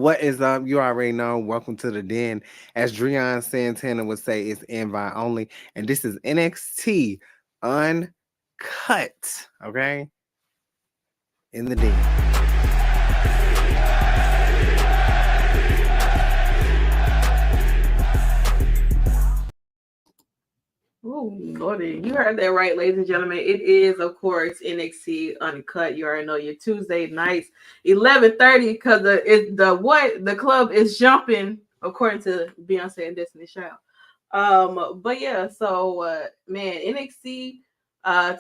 What is up? You already know. Welcome to the den. As Dreon Santana would say, it's invite only. And this is NXT Uncut. Okay? In the den. Oh, Lordy. You heard that right, ladies and gentlemen. It is, of course, NXT Uncut. You already know your Tuesday nights, 11:30, because the club is jumping, according to Beyonce and Destiny Child. But yeah, so man, NXT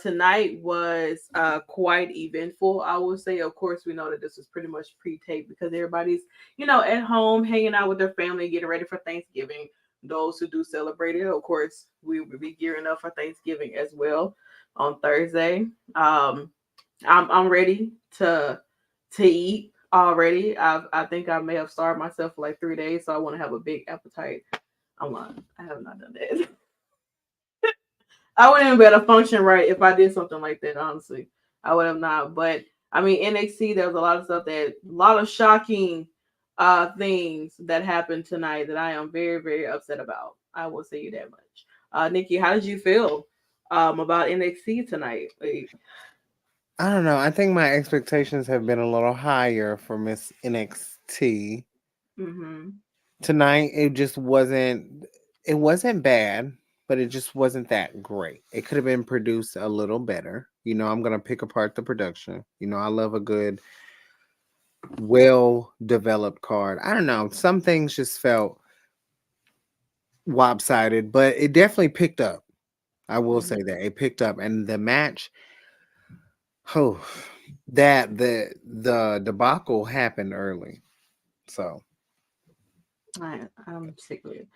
tonight was quite eventful. I will say, of course, we know that this was pretty much pre-taped because everybody's, at home hanging out with their family, getting ready for Thanksgiving. Those who do celebrate it, of course, we will be gearing up for Thanksgiving as well on Thursday. I'm ready to eat already. I think I may have starved myself for like 3 days, so I want to have a big appetite. I'm lying. I have not done that. I wouldn't even be able to function right if I did something like that, honestly. I would have not. But I mean NXT, there was a lot of stuff a lot of shocking things that happened tonight that I am very, very upset about. I will say you that much. Nikki, how did you feel about NXT tonight? Like, I don't know. I think my expectations have been a little higher for Miss NXT. mm-hmm. Tonight, it wasn't bad, but it just wasn't that great. It could have been produced a little better. I'm going to pick apart the production. I love a good well developed card. I don't know. Some things just felt lopsided, but it definitely picked up. I will Mm-hmm. say that it picked up, and the match, oh, that the debacle happened early. So I'm sick of it.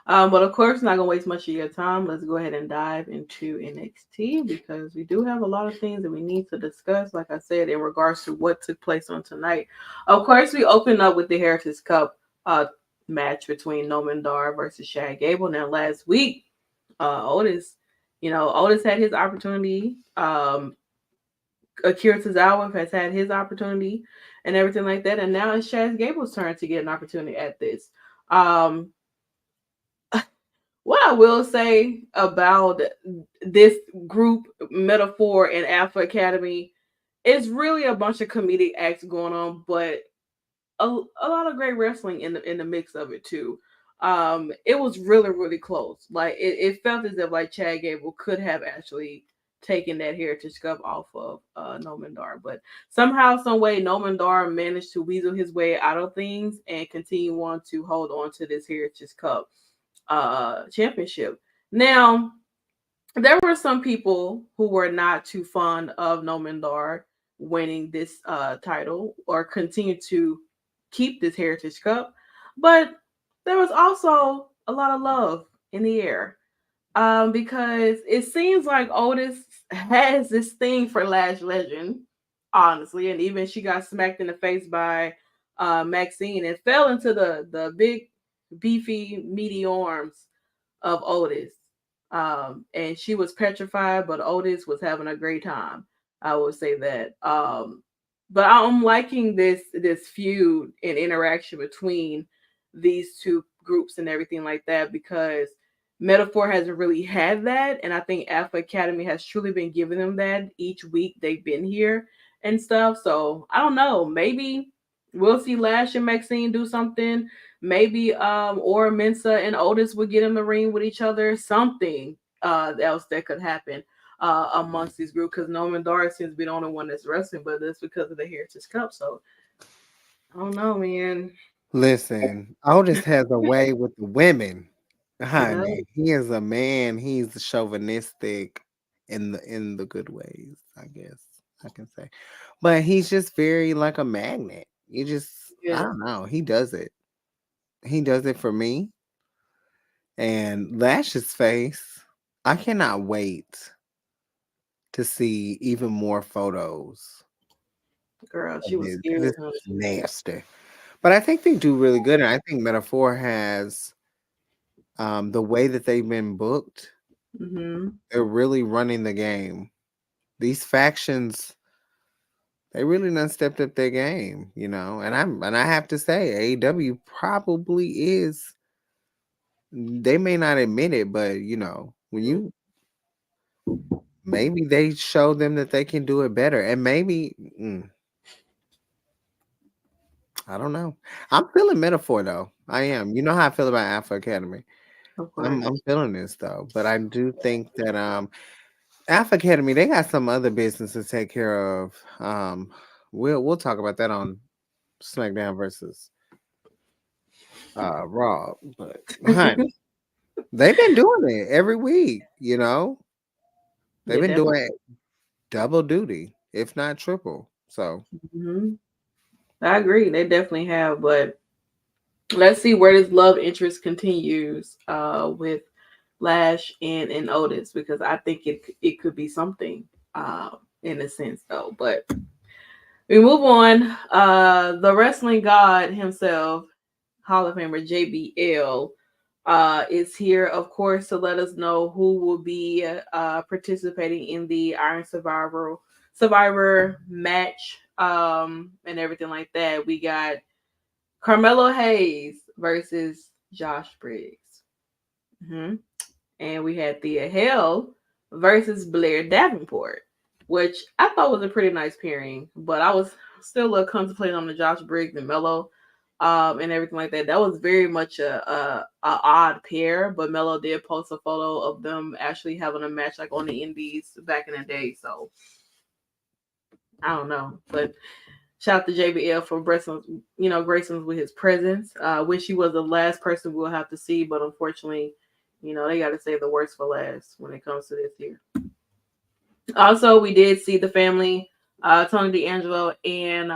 But of course, not gonna waste much of your time. Let's go ahead and dive into NXT because we do have a lot of things that we need to discuss. Like I said, in regards to what took place on tonight. Of course, we opened up with the Heritage Cup match between Noman Dar versus Shad Gable. Now, last week, Otis had his opportunity. Akira Tozawa has had his opportunity and everything like that. And now it's Chad Gable's turn to get an opportunity at this. Um, what I will say about this group, Metaphor and Alpha Academy, is really a bunch of comedic acts going on, but a lot of great wrestling in the mix of it too. It was really, really close. Like it felt as if like Chad Gable could have actually taken that Heritage Cup off of Noman Dar, but somehow, some way, Noman Dar managed to weasel his way out of things and continue on to hold on to this Heritage Cup championship. Now, there were some people who were not too fond of Noman Dar winning this title or continue to keep this Heritage Cup, but there was also a lot of love in the air because it seems like Otis has this thing for Lash Legend, honestly, and even she got smacked in the face by Maxine and fell into the big, beefy, meaty arms of Otis. And she was petrified, but Otis was having a great time. I would say that. But I'm liking this feud and interaction between these two groups and everything like that because Metaphor hasn't really had that, and I think Alpha Academy has truly been giving them that each week they've been here and stuff. So I don't know, maybe we'll see Lash and Maxine do something. Maybe or Mensa and Otis would get in the ring with each other. Something else that could happen amongst these groups because Norman Dar seems to be the only one that's wrestling, but that's because of the Heritage Cup. So I don't know, man. listen, Otis has a way with the women, He does. honey. He is a man. He's chauvinistic in the good ways, I guess I can say. But he's just very like a magnet. I Yeah. don't know. He does it. He does it for me. And Lash's face, I cannot wait to see even more photos Girl, of she was this. scary. This is nasty. But I think they do really good. And I think Metaphor has the way that they've been booked, Mm-hmm. they're really running the game. These factions, They really done stepped up their game, and I have to say, AEW probably is. They may not admit it, but when you maybe they show them that they can do it better, and maybe I don't know. I'm feeling metaphor though. I am. You know how I feel about Alpha Academy. Of I'm course. feeling this though, but I do think that Alpha Academy, they got some other business to take care of. We'll talk about that on SmackDown versus Raw. But honey, they've been doing it every week. They've They been definitely. doing it double duty, if not triple. So Hmm. I agree. They definitely have, but let's see where this love interest continues with Lash and Otis, because I think it could be something in a sense though. But we move on. The wrestling god himself, Hall of Famer JBL, is here, of course, to let us know who will be participating in the Iron Survivor match, and everything like that. We got Carmelo Hayes versus Josh Briggs. Hmm. And we had Thea Hale versus Blair Davenport, which I thought was a pretty nice pairing. But I was still contemplating on the Josh Briggs and Mello, and everything like that. That was very much a odd pair. But Mello did post a photo of them actually having a match like on the Indies back in the day. So I don't know, but shout out to JBL for gracing us with his presence. Wish he was the last person we'll have to see, but unfortunately, they got to save the worst for last when it comes to this here. Also, we did see the family, Tony D'Angelo and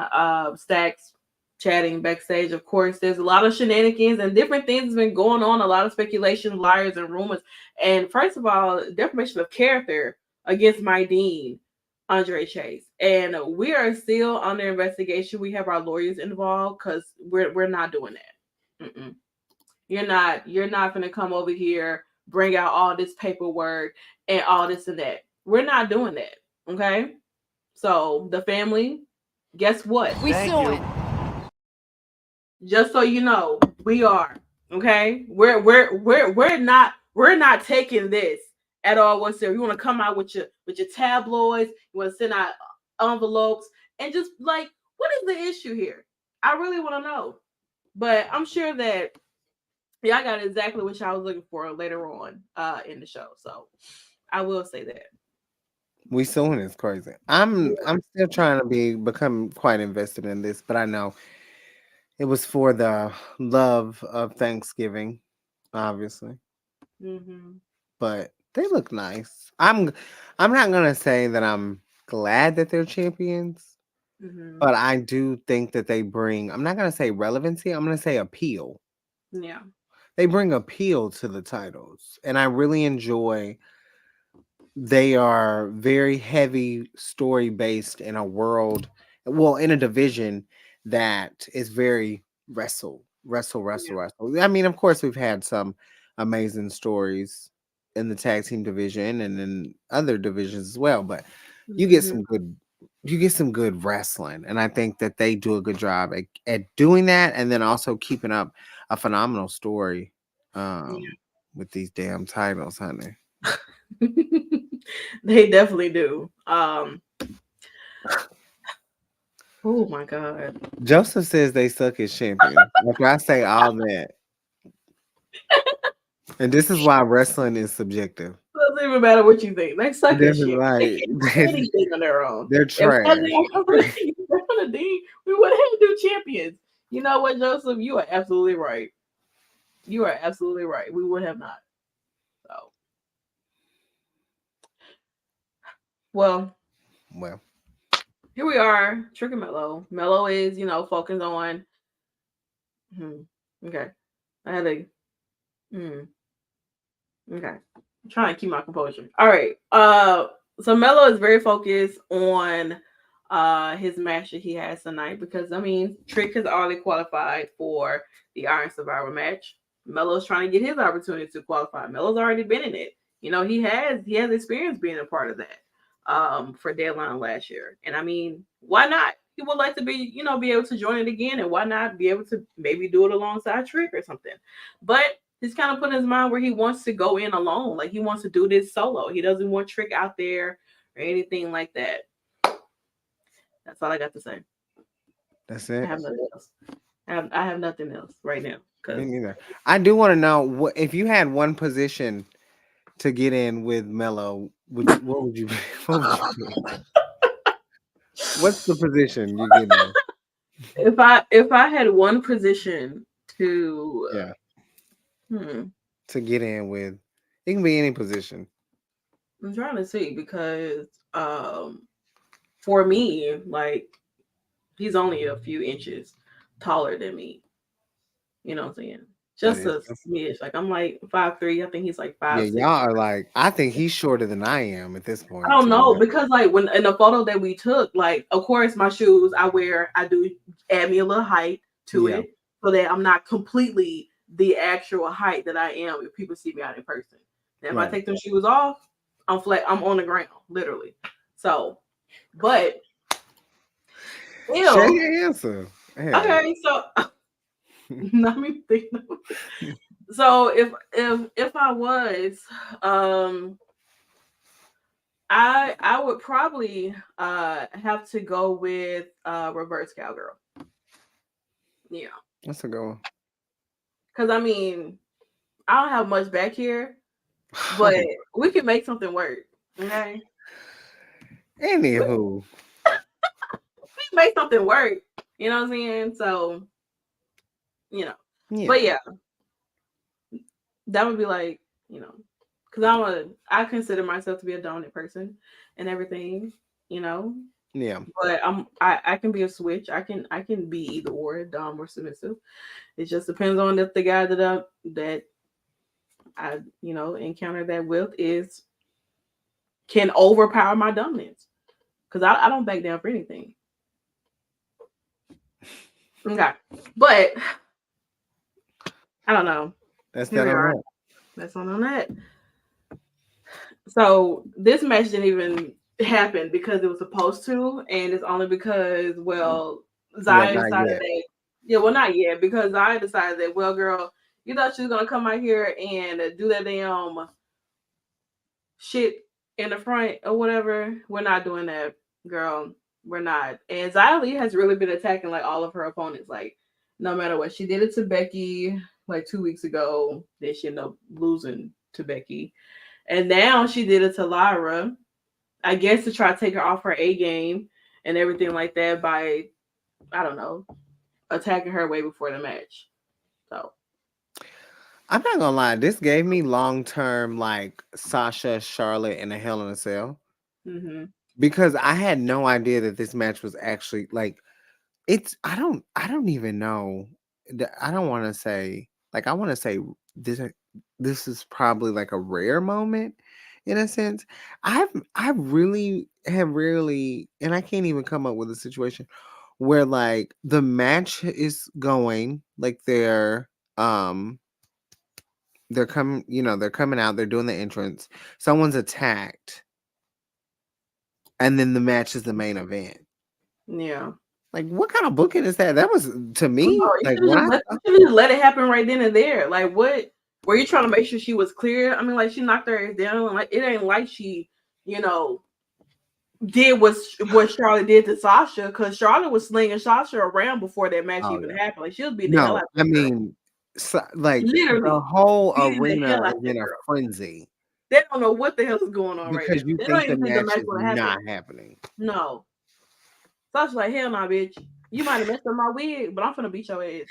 Stacks chatting backstage. Of course, there's a lot of shenanigans and different things has been going on, a lot of speculation, liars, and rumors. And first of all, defamation of character against my dean, Andre Chase. And we are still under investigation. We have our lawyers involved because we're not doing that. Mm-mm. You're not gonna come over here, bring out all this paperwork and all this and that. We're not doing that. Okay. So the family, guess what? We suing. Just so you know, we are. Okay. We're not taking this at all whatsoever. You want to come out with your tabloids, you want to send out envelopes, and just like, what is the issue here? I really want to know. But I'm sure that y'all got exactly what y'all was looking for later on in the show. So I will say that. we suing is crazy. I'm still trying to become quite invested in this, but I know it was for the love of Thanksgiving, obviously. Mm-hmm. But they look nice. I'm not gonna say that I'm glad that they're champions, Mm-hmm. but I do think that they bring. I'm not gonna say relevancy. I'm gonna say appeal. Yeah. They bring appeal to the titles, and I really enjoy. They are very heavy story based in a world, well, in a division that is very Yeah. wrestle. I mean, of course, we've had some amazing stories in the tag team division and in other divisions as well, but you get Mm-hmm. some good you get some good wrestling, and I think that they do a good job at doing that, and then also keeping up a phenomenal story um with these damn titles, honey. Yeah. They definitely do. Oh my god. Joseph says they suck as champions. After I say all that, and this is why wrestling is subjective. Doesn't even matter what you think. They suck They're at shit. They like can't do anything on their own. they're If trash. wasn't for the Dean, we would have had new champions. You know what, Joseph? You are absolutely right. You are absolutely right. We would have not. So, well, Well, here we are. Trick and Mello. Mello is, focused on. Okay. I had a. Hmm. Okay. I'm trying to keep my composure. All right. So Mello is very focused on his match that he has tonight because I mean Trick has already qualified for the Iron Survivor match. Mello's trying to get his opportunity to qualify. Mello's already been in it. He has experience being a part of that. for Deadline last year. And I mean, why not? He would like to be able to join it again, and why not be able to maybe do it alongside Trick or something. But he's kind of put in his mind where he wants to go in alone, like he wants to do this solo. He doesn't want Trick out there or anything like that. That's all I got to say. That's I it. have nothing else. I have nothing else right now Me because neither. I do want to know what if you had one position to get in with Mello, what would you what would you pick? What's the position you get in? if I had one position to Yeah, hmm, to get in with. It can be any position. I'm trying to see because um for me, like he's only a few inches taller than me. You know what I'm saying? That Just is a true. smidge. Like I'm like 5'3". I think he's like Yeah, 5'6". y'all are like. I think he's shorter than I am at this I point. don't To be know honest. because like when in the photo that we took, like of course my shoes I do add me a little height to Yeah, it so that I'm not completely the actual height that I am if people see me out in person. Now if I right. take them shoes off, I'm flat. I'm on the ground literally. So, but Share still, your answer. Hell. okay. So let me think. So if I was, um, I would probably have to go with reverse cowgirl. Yeah, That's a good one. because I mean I don't have much back here, but Oh, we can make something work. Okay, we anywho, can make something work. You know what I'm saying? So you know, yeah, but yeah, that would be like because I consider myself to be a dominant person and everything. You know, yeah, but I can be a switch. I can be either or, dom or submissive. It just depends on if the guy that I encounter that with is can overpower my dominance. Because I don't back down for anything. Okay. But I don't know. that's Here that we on are. that. That's on that. So this match didn't even happen because it was supposed to, and it's only because Yeah, Zaya not decided yet. that not yet because Zaya decided that girl, you thought she was gonna come out here and do that damn shit in the front or whatever. We're not doing that, girl. We're not. And Zia Lee has really been attacking like all of her opponents, like no matter what. She did it to Becky like 2 weeks ago. Then she ended up losing to Becky. And now she did it to Lyra. I guess to try to take her off her A game and everything like that by I don't know, attacking her way before the match. So I'm not gonna lie. This gave me long term like Sasha, Charlotte, and a Hell in a Cell hmm because I had no idea that this match was actually like it's. I don't even know. I don't want to say like I want to say this. This is probably like a rare moment in a sense. I really have rarely, and I can't even come up with a situation where like the match is going like um they're coming, they're coming out, they're doing the entrance, someone's attacked, and then the match is the main event. yeah. Like, what kind of booking is that? That was to No, me you like should when have I just let it happen right then and there. Like, what were you trying to make sure she was clear? I mean, like she knocked her ass down. Like, it ain't like she, you know, did what Charlotte did to Sasha because Charlotte was slinging Sasha around before that match oh even yeah, happened. Like, she was beating the hell no, out of I that girl, mean, like the literally whole beating the arena hell out of is that in a girl. frenzy They don't know what the hell is going on right now. because you They don't think the even think the match match is would have not happened. happening. No, Sasha's like, hell, nah, bitch. You might have messed up my wig, but I'm gonna beat your ass.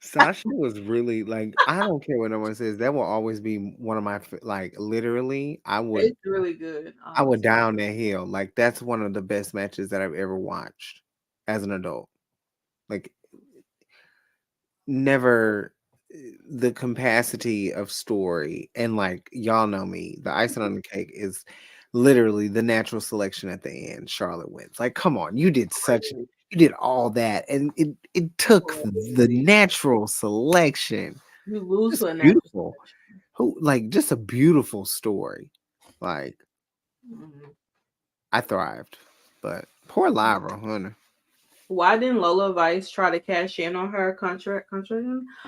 Sasha was really like, I don't care what no one says, that will always be one of my like literally It's really good, I would honestly. die on that hill. Like that's one of the best matches that I've ever watched as an adult. Like never the capacity of story and like y'all know me, the icing on the cake is literally the natural selection at the end. Charlotte wins. Like, come on, you did all that, and it took the Crazy. natural selection. You lose Just to a natural beautiful. selection. Who like just a beautiful story. Like Mhm. I thrived, but poor Lyra, honey. Why didn't Lola Vice try to cash in on her contract?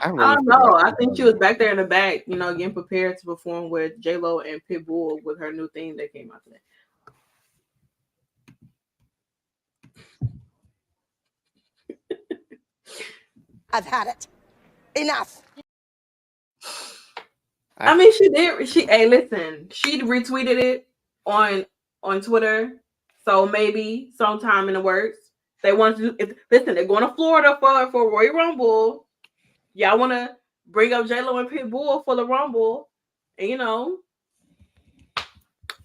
I I really don't feel like know. I she think she was. was back there in the back, getting prepared to perform with J Lo and Pitbull with her new theme that came out today. I've had it. Enough. I I mean, she did. Hey, listen, she retweeted it on on Twitter. So maybe sometime in the works they want to do. Listen, they're going to Florida for Royal Rumble. Y'all want to bring up J Lo and Pitbull for the Rumble, and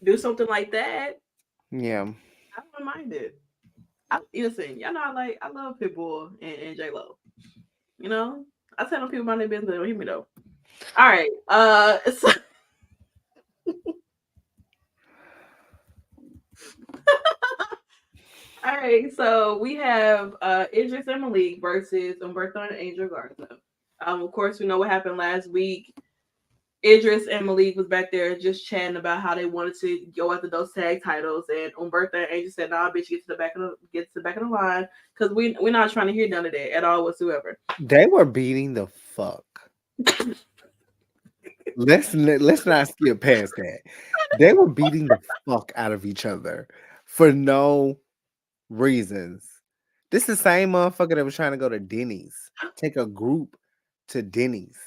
do something like that. yeah. I don't mind it. Listen, y'all know I love Pitbull and J Lo. You know, I tell them people about their business. They don't hear me though. All right. So, all right. So we have Idris and Malik versus Umberto and Angel Garza. Of course, we know what happened last week. Idris and Malik was back there just chatting about how they wanted to go after those tag titles, and Umberto and Angel said, "Nah, bitch, get to the back of the line, because we're not trying to hear none of that at all whatsoever." They were beating the fuck. Let's not skip past that. They were beating the fuck out of each other for no reasons. This is the same motherfucker that was trying to go to Denny's. Take a group to Denny's.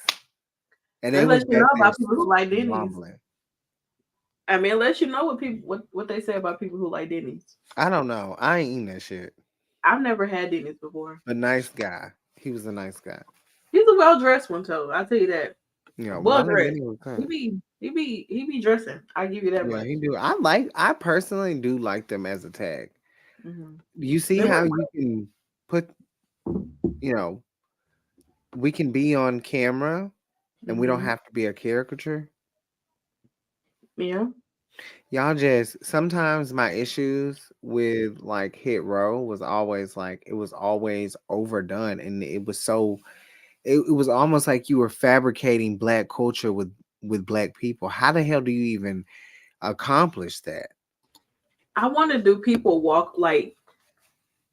And They they was let you know back there about people who like Denny's. wobbling. I mean, it lets you know what they say about people who like Denny's. I don't know. I ain't eating that shit. I've never had Denny's before. A nice guy. He was a nice guy. He's a well dressed one, too. I'll tell you that. You know, Well Ronnie dressed. Denny was He good. be dressing. I give you that Yeah, much. he do. I personally do like them as a tag. Mm-hmm. You see They how work you can put, you know, we can be on camera and we don't Mm-hmm. have to be a caricature. Yeah. Y'all just sometimes my issues with like Hit Row was always like it was always overdone and it was so it was almost like you were fabricating black culture with black people. How the hell do you even accomplish that? I wonder, do people walk like?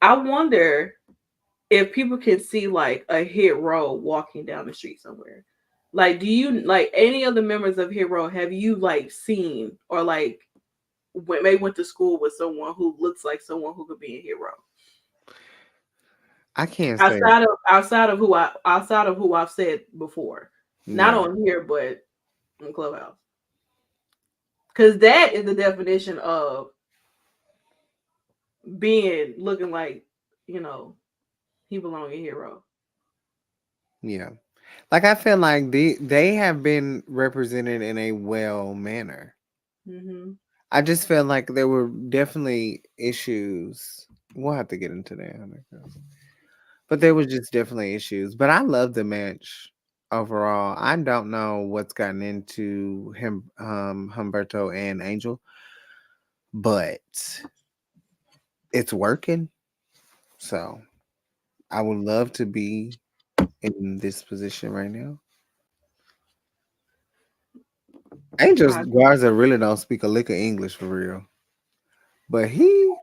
I wonder if people can see like a Hit Row walking down the street somewhere. Like, do you like any of the members of Hit Row? Have you like seen or like maybe went to school with someone who looks like someone who could be in Hit Row? I can't say Outside of who I've said before, not yeah, on here, but in Clubhouse, because that is the definition of being looking like you know he belong in Hero. yeah. Like I feel like they have been represented in a well manner. Mm-hmm. I just felt like there were definitely issues. We'll have to get into that, honey, but there was just definitely issues. But I love the match overall. I don't know what's gotten into him, Humberto and Angel, but it's working. So I would love to be in this position right now. Angel's I, Garza really don't speak a lick of English for real, but he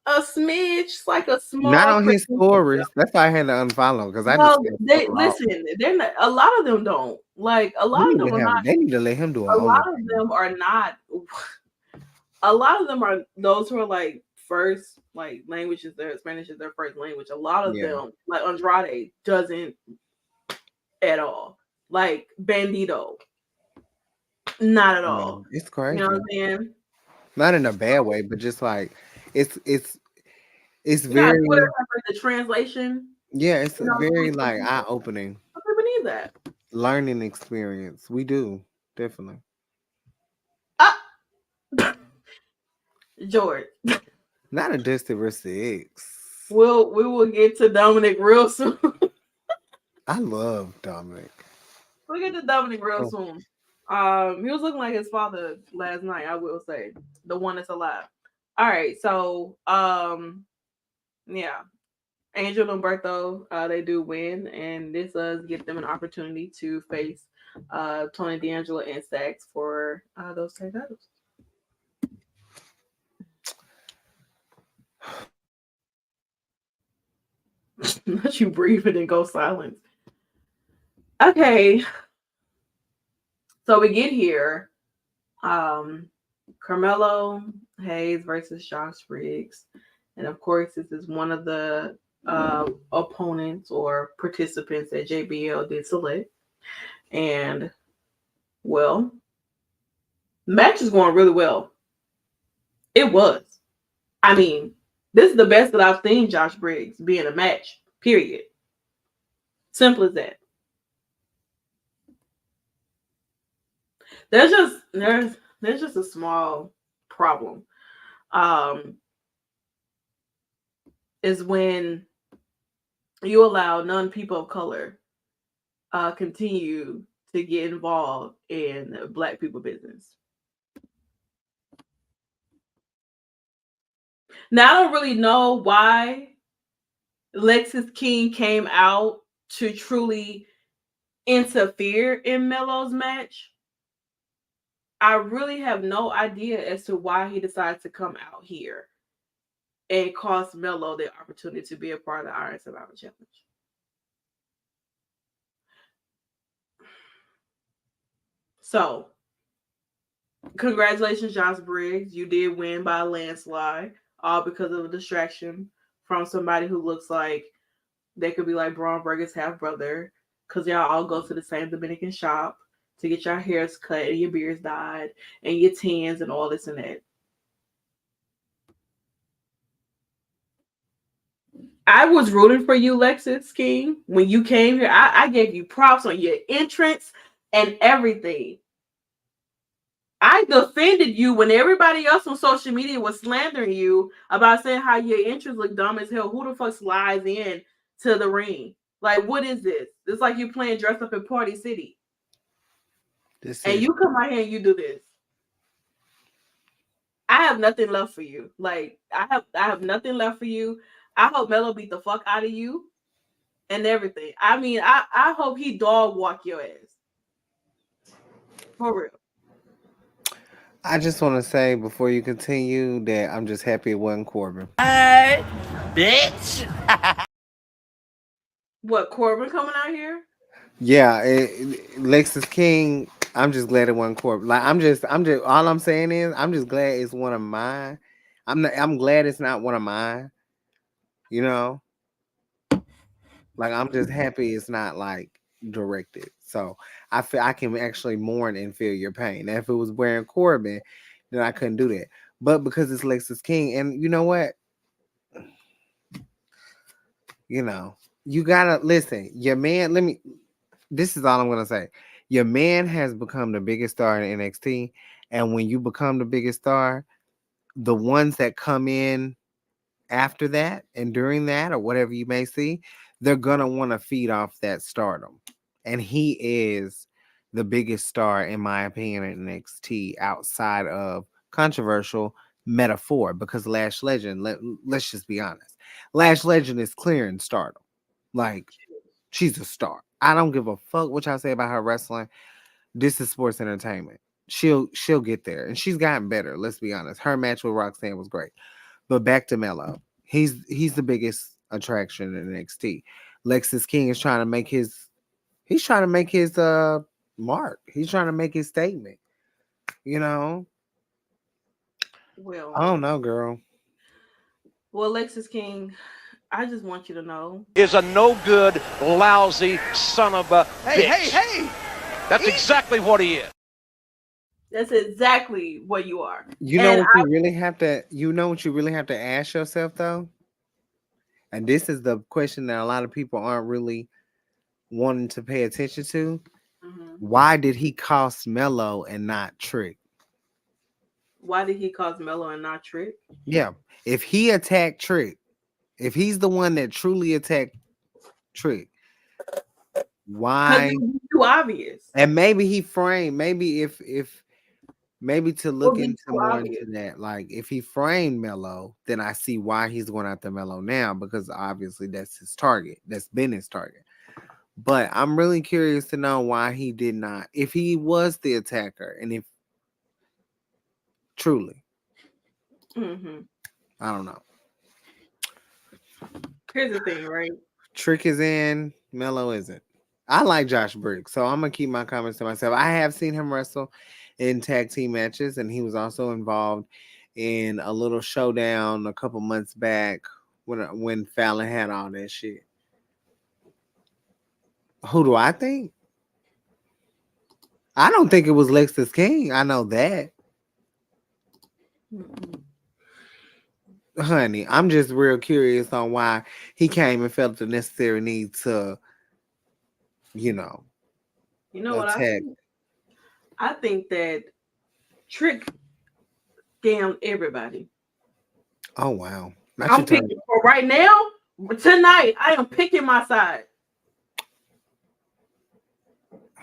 a smidge, it's like a not small on his credential. stories. That's why I had to unfollow because I just Well, couldn't they follow out. listen. They're not. A lot of them don't. Like a lot They of need them to are have. not. They need to let him do an A lot of OnlyFans. them are not. A lot of them are those who are like first like languages. Their Spanish is their first language. A lot of Yeah, them, like Andrade, doesn't at all. Like Bandito, not at yeah, all. it's You know what crazy. I'm saying? Not in a bad way, but just like it's it's it's You know, how Twitter very has like the translation. yeah, it's You know, very some like eye people, opening some people need that. learning experience. We do definitely. Ah, George. Not a distant risk to X. We will get to Dominic real soon. I love Dominic. We'll get to Dominic real Oh, soon. He was looking like his father last night. I will say the one that's alive. All right, so yeah, Angel and Umberto, they do win, and this does give them an opportunity to face Tony D'Angelo and Stacks for those tag titles. Let you breathe and then go silent. Okay. So we get here. Carmelo Hayes versus Josh Briggs. And of course, this is one of the opponents or participants that JBL did select. And, well, match is going really well. It was. I mean, this is the best that I've seen Josh Briggs be in a match, period. Simple as that. There's just a small problem. Is when you allow non-people of color continue to get involved in Black people business. Now, I don't really know why Lexis King came out to truly interfere in Melo's match. I really have no idea as to why he decided to come out here and cost Melo the opportunity to be a part of the Iron Survivor Challenge. So, congratulations, Josh Briggs. You did win by a landslide, all because of a distraction from somebody who looks like they could be like Braun Burger's half brother, because y'all all go to the same Dominican shop to get your hairs cut and your beards dyed and your tans and all this and that. I was rooting for you, Lexis King, when you came here. I gave you props on your entrance and everything. I defended you when everybody else on social media was slandering you about saying how your entrance looked dumb as hell. Who the fuck slides in to the ring? Like, what is this? It's like you playing dress up in Party City. And you come out here and you do this. I have nothing left for you. Like, I have nothing left for you. I hope Melo beat the fuck out of you and everything. I mean, I hope he dog walk your ass. For real. I just want to say before you continue that I'm just happy it wasn't Corbin. Bitch. What, Corbin coming out here? Yeah, Lexus King. I'm just glad it wasn't Corbin. Like I'm just. All I'm saying is I'm just glad it's one of mine. I'm glad it's not one of mine. You know, like I'm just happy it's not like directed. So I feel I can actually mourn and feel your pain. Now, if it was wearing Corbin, then I couldn't do that. But because it's Lexus King, and you know what? You know, you gotta listen. Your man, this is all I'm gonna say. Your man has become the biggest star in NXT, and when you become the biggest star, the ones that come in after that and during that, or whatever you may see, they're gonna want to feed off that stardom. And he is the biggest star, in my opinion, in NXT outside of controversial metaphor, because Lash Legend, let's just be honest. Lash Legend is clearing stardom. Like, she's a star. I don't give a fuck what y'all say about her wrestling. This is sports entertainment. She'll get there. And she's gotten better. Let's be honest. Her match with Roxanne was great. But back to Melo. He's the biggest attraction in NXT. Lexus King is trying to make his mark. He's trying to make his statement. You know? Well, I don't know, girl. Well, Lexus King, I just want you to know is a no good, lousy son of a bitch. Hey. That's exactly what he is. that's exactly what you are. You know And what you really have to ask yourself though? And this is the question that a lot of people aren't really wanting to pay attention to. Why did he cost Melo and not Trick? Why did he cause Melo and not Trick? Yeah. If he attacked Trick, if he's the one that truly attacked Trick, why? It's too obvious. And maybe he framed, maybe maybe to look into more obvious. into that. Like if he framed Melo, then I see why he's going after Melo now, because obviously that's his target. That's been his target. But I'm really curious to know why he did not. If he was the attacker, and if truly, Mm-hmm. I don't know. Here's the thing, right? Trick is in, Melo isn't. I like Josh Briggs, so I'm gonna keep my comments to myself. I have seen him wrestle in tag team matches, and he was also involved in a little showdown a couple months back when Fallon had all that shit. Who do I think? I don't think it was Lexus King. I know that. Honey, I'm just real curious on why he came and felt the necessary need to, you know, You know what I attack. think? I think that Trick scammed everybody. Oh wow. Not I'm your turn. picking for right now. Tonight, I am picking my side.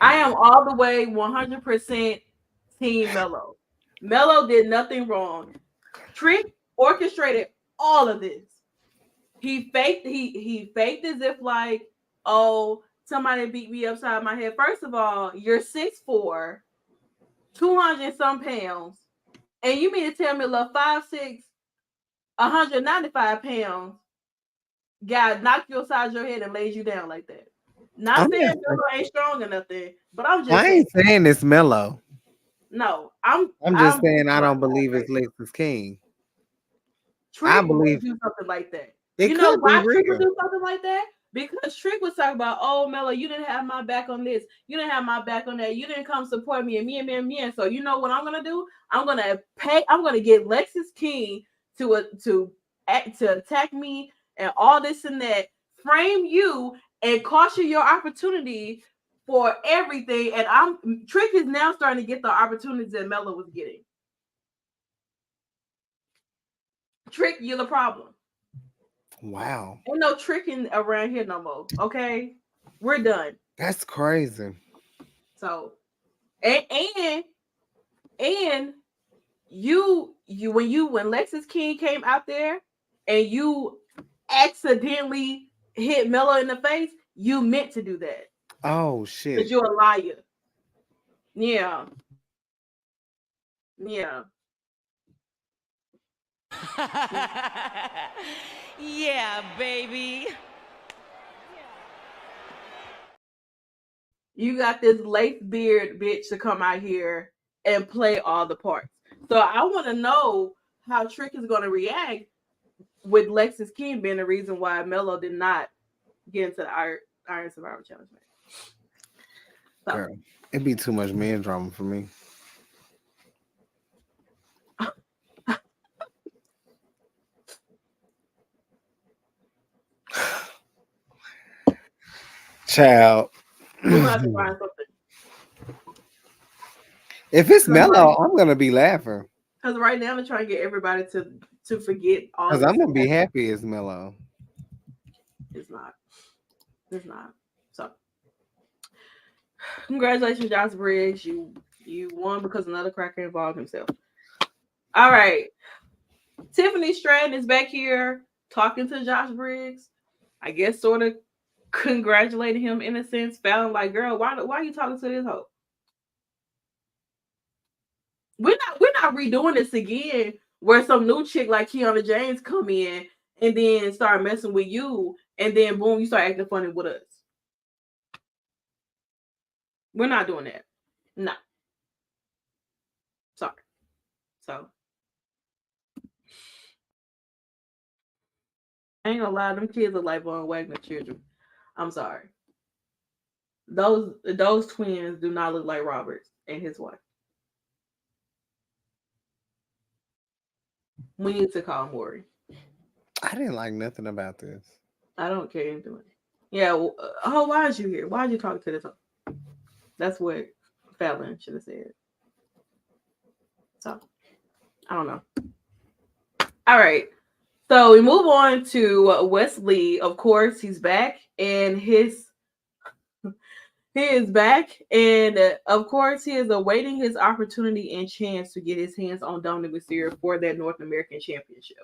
I am all the way 100% Team Melo. Melo did nothing wrong. Trick orchestrated all of this. He faked as if like, oh, somebody beat me upside my head. First of all, you're 6'4", 200 some pounds, and you mean to tell me a little 5'6", 195 pounds guy knocked you upside your head and lays you down like that? Not I'm saying not, Melo ain't strong or nothing, but I'm just I saying. ain't saying it's Mellow. No, I'm just saying I don't believe it's Lexus King. I Trick would believe do something like that. it You know could be why Trick would real. do something like that? Because Trick was talking about, oh, Melo, you didn't have my back on this. You didn't have my back on that. You didn't come support me and me and me and me. And so you know what I'm gonna do? I'm gonna get Lexus King to attack me and all this and that, frame you and cost you your opportunity for everything. And Trick is now starting to get the opportunities that Melo was getting. Trick, you're the problem. Wow. Ain't no tricking around here no more. Okay, we're done. That's crazy. So, and you when Lexus King came out there and you accidentally hit Melo in the face, you meant to do that Oh because shit. you're a liar. Yeah, yeah. Yeah, baby. You got this lace beard bitch to come out here and play all the parts. So I want to know how Trick is going to react with Lexus King being the reason why Melo did not get into the Iron Survivor Challenge match. So, Girl, it'd be too much man drama for me. Child. we're gonna have to find something. If it's Mellow, I'm gonna be laughing. Because right now I'm trying to get everybody to forget all Because this. I'm gonna be happy it's Mellow. It's not. It's not. So congratulations, Josh Briggs. You won because another cracker involved himself. All right. Tiffany Stratton is back here talking to Josh Briggs. I guess sort of congratulating him in a sense. Fallon like, girl, why are you talking to this hoe? We're not redoing this again where some new chick like Kiana James come in and then start messing with you and then boom, you start acting funny with us. We're not doing that. No. Sorry. So I ain't gonna lie, them kids are like Von Wagner children. I'm sorry. Those twins do not look like Robert and his wife. We need to call Maury. I didn't like nothing about this. I don't care anything. Yeah. Well, why is you here? Why did you talk to this? That's what Fallon should have said. So I don't know. All right. So we move on to Wesley. Of course, he's back, and he is back, and of course, he is awaiting his opportunity and chance to get his hands on Dominic Mysterio for that North American Championship.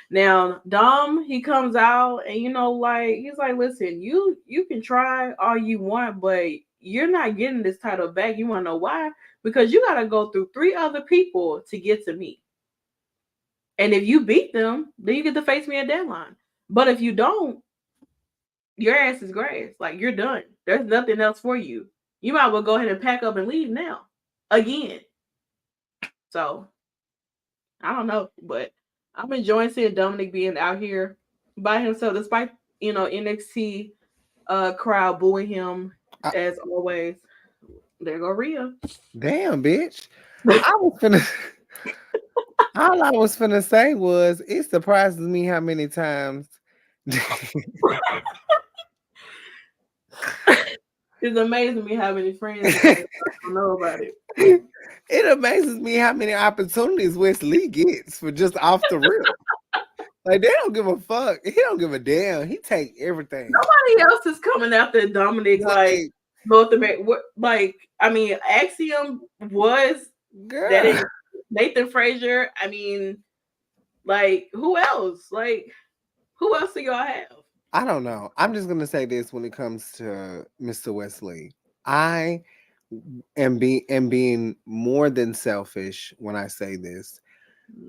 Now, Dom, he comes out, and he's like, listen, you can try all you want, but you're not getting this title back. You want to know why? Because you got to go through 3 other people to get to me. And if you beat them, then you get to face me at Deadline. But if you don't, your ass is grass. Like, you're done. There's nothing else for you. You might well go ahead and pack up and leave now. Again. So, I don't know. But I'm enjoying seeing Dominic being out here by himself, despite, NXT crowd booing him I, as always. There go Rhea. damn, bitch. I was finna. All I was finna say was it surprises me how many times. It's amazing me how many friends he has. I don't know about it. It amazes me how many opportunities Wesley gets for just off the rip. Like they don't give a fuck. He don't give a damn. He take everything. Nobody else is coming after Dominic like North America. I mean, Axiom was girl. that is Nathan Frazier. I mean, like who else? Like who else do y'all have? I don't know. I'm just gonna say this when it comes to Mr. Wesley. I am being more than selfish when I say this.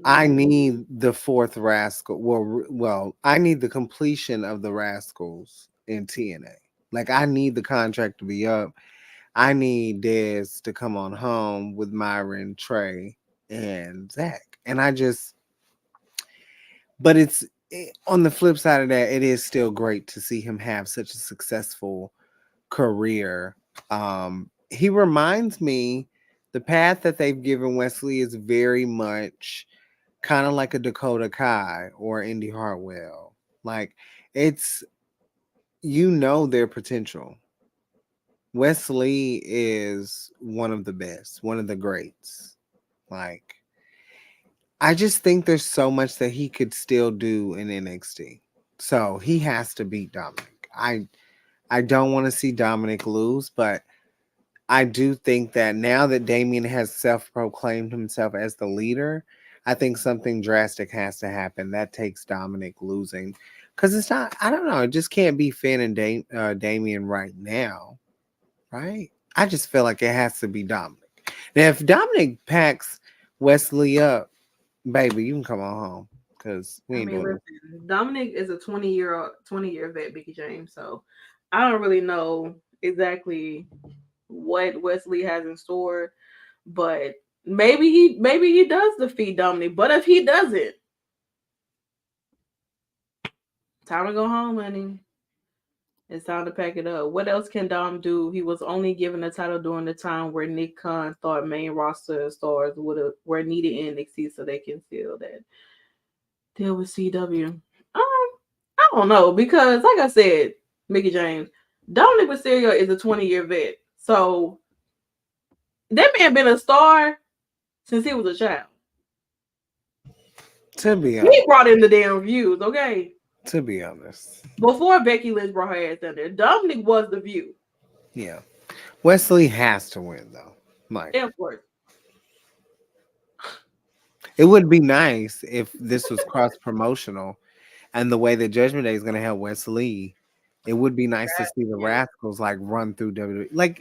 I need the fourth rascal. Well, I need the completion of the rascals in TNA. Like I need the contract to be up. I need Dez to come on home with Myron, Trey, and Zach. And but on the flip side of that, it is still great to see him have such a successful career. He reminds me the path that they've given Wesley is very much kind of like a Dakota Kai or Indy Hartwell. Like it's their potential. Wesley is one of the best, one of the greats. Like I just think there's so much that he could still do in NXT. So he has to beat Dominic. I don't want to see Dominic lose, but I do think that now that Damien has self-proclaimed himself as the leader, I think something drastic has to happen. That takes Dominic losing. Because it's not, I don't know, it just can't be Finn and Damien right now. Right? I just feel like it has to be Dominic. Now, if Dominic packs Wesley up, baby, you can come on home. Because we ain't doing listen, Dominic is a 20-year vet, Mickey James. So I don't really know exactly what Wesley has in store, but maybe he does defeat Dominic. But if he doesn't, time to go home, honey. It's time to pack it up. What else can Dom do? He was only given the title during the time where Nick Khan thought main roster stars were needed in NXT so they can seal that deal with CW. I don't know because, like I said, Mickey James, Dominic Mysterio is a 20-year vet, so that man been a star since he was a child. To be honest. He brought in the damn views, okay? To be honest. Before Becky Lynch brought her ass in there, Dominic was the view. Yeah. Wesley has to win, though. Like, yeah, of course. It would be nice if this was cross-promotional and the way that Judgment Day is going to have Wesley. It would be nice to see the Rascals like run through WWE. Like,